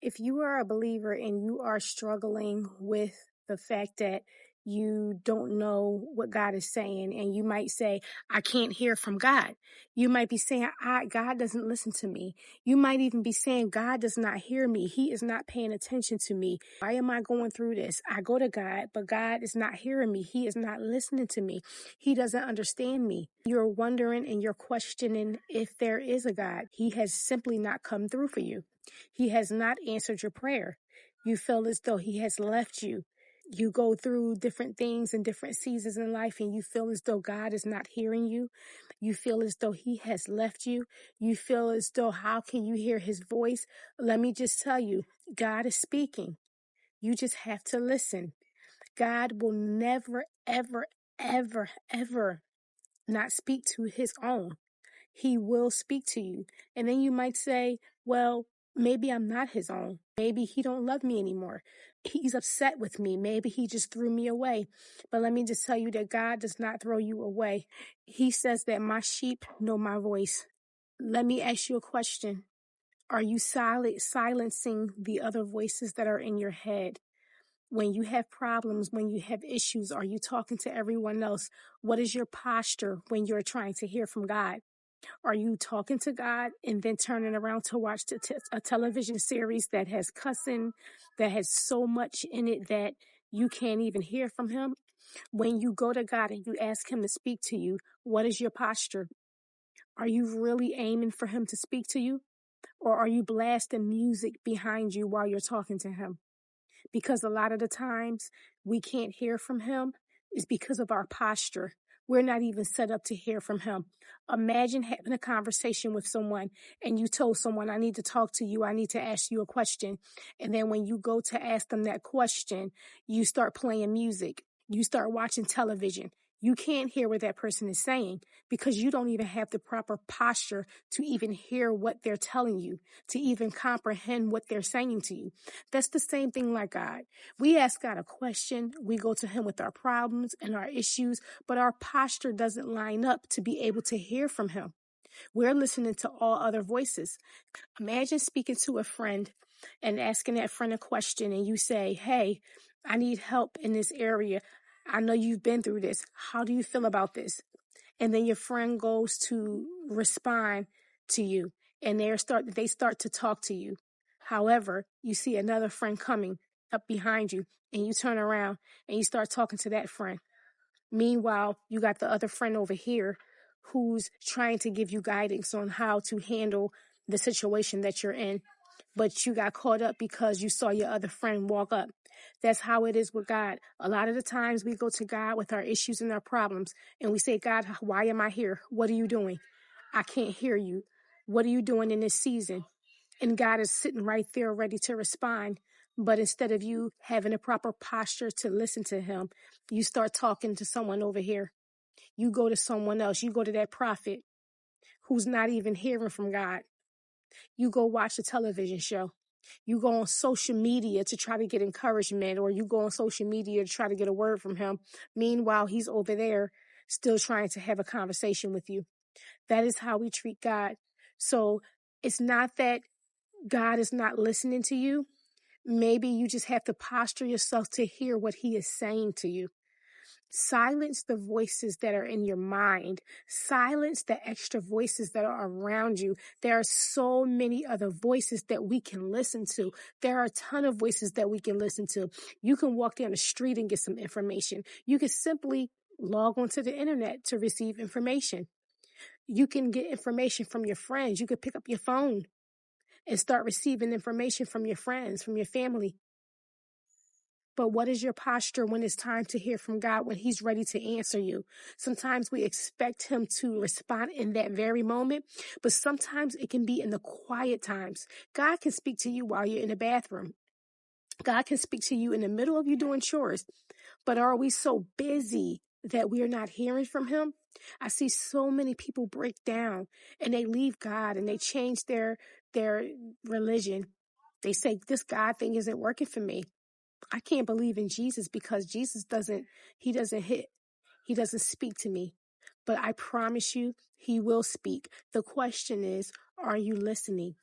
If you are a believer and you are struggling with the fact that you don't know what God is saying, and you might say, I can't hear from God. You might be saying, God doesn't listen to me. You might even be saying, God does not hear me. He is not paying attention to me. Why am I going through this? I go to God, but God is not hearing me. He is not listening to me. He doesn't understand me. You're wondering and you're questioning if there is a God. He has simply not come through for you. He has not answered your prayer. You feel as though he has left you. You go through different things and different seasons in life, and you feel as though God is not hearing you. You feel as though he has left you. You feel as though, how can you hear his voice? Let me just tell you, God is speaking. You just have to listen. God will never, ever, ever, ever not speak to his own. He will speak to you. And then you might say, well, maybe I'm not his own. Maybe he don't love me anymore. He's upset with me. Maybe he just threw me away. But let me just tell you that God does not throw you away. He says that my sheep know my voice. Let me ask you a question. Are you silencing the other voices that are in your head? When you have problems, when you have issues, are you talking to everyone else? What is your posture when you're trying to hear from God? Are you talking to God and then turning around to watch a television series that has cussing, that has so much in it that you can't even hear from him? When you go to God and you ask him to speak to you, what is your posture? Are you really aiming for him to speak to you? Or are you blasting music behind you while you're talking to him? Because a lot of the times we can't hear from him is because of our posture. We're not even set up to hear from him. Imagine having a conversation with someone and you told someone, I need to talk to you. I need to ask you a question. And then when you go to ask them that question, you start playing music. You start watching television. You can't hear what that person is saying because you don't even have the proper posture to even hear what they're telling you, to even comprehend what they're saying to you. That's the same thing like God. We ask God a question, we go to him with our problems and our issues, but our posture doesn't line up to be able to hear from him. We're listening to all other voices. Imagine speaking to a friend and asking that friend a question and you say, hey, I need help in this area. I know you've been through this. How do you feel about this? And then your friend goes to respond to you and they start to talk to you. However, you see another friend coming up behind you and you turn around and you start talking to that friend. Meanwhile, you got the other friend over here who's trying to give you guidance on how to handle the situation that you're in. But you got caught up because you saw your other friend walk up. That's how it is with God. A lot of the times we go to God with our issues and our problems and we say, God, why am I here? What are you doing? I can't hear you. What are you doing in this season? And God is sitting right there ready to respond. But instead of you having a proper posture to listen to him, you start talking to someone over here. You go to someone else. You go to that prophet who's not even hearing from God. You go watch a television show. You go on social media to try to get encouragement, or you go on social media to try to get a word from him. Meanwhile, he's over there still trying to have a conversation with you. That is how we treat God. So it's not that God is not listening to you. Maybe you just have to posture yourself to hear what he is saying to you. Silence the voices that are in your mind. Silence the extra voices that are around you. There are so many other voices that we can listen to. There are a ton of voices that we can listen to. You can walk down the street and get some information. You can simply log onto the internet to receive information. You can get information from your friends. You could pick up your phone and start receiving information from your friends, from your family. But what is your posture when it's time to hear from God, when he's ready to answer you? Sometimes we expect him to respond in that very moment, but sometimes it can be in the quiet times. God can speak to you while you're in the bathroom. God can speak to you in the middle of you doing chores. But are we so busy that we are not hearing from him? I see so many people break down and they leave God and they change their religion. They say, this God thing isn't working for me. I can't believe in Jesus because Jesus doesn't speak to me. But I promise you, he will speak. The question is, are you listening?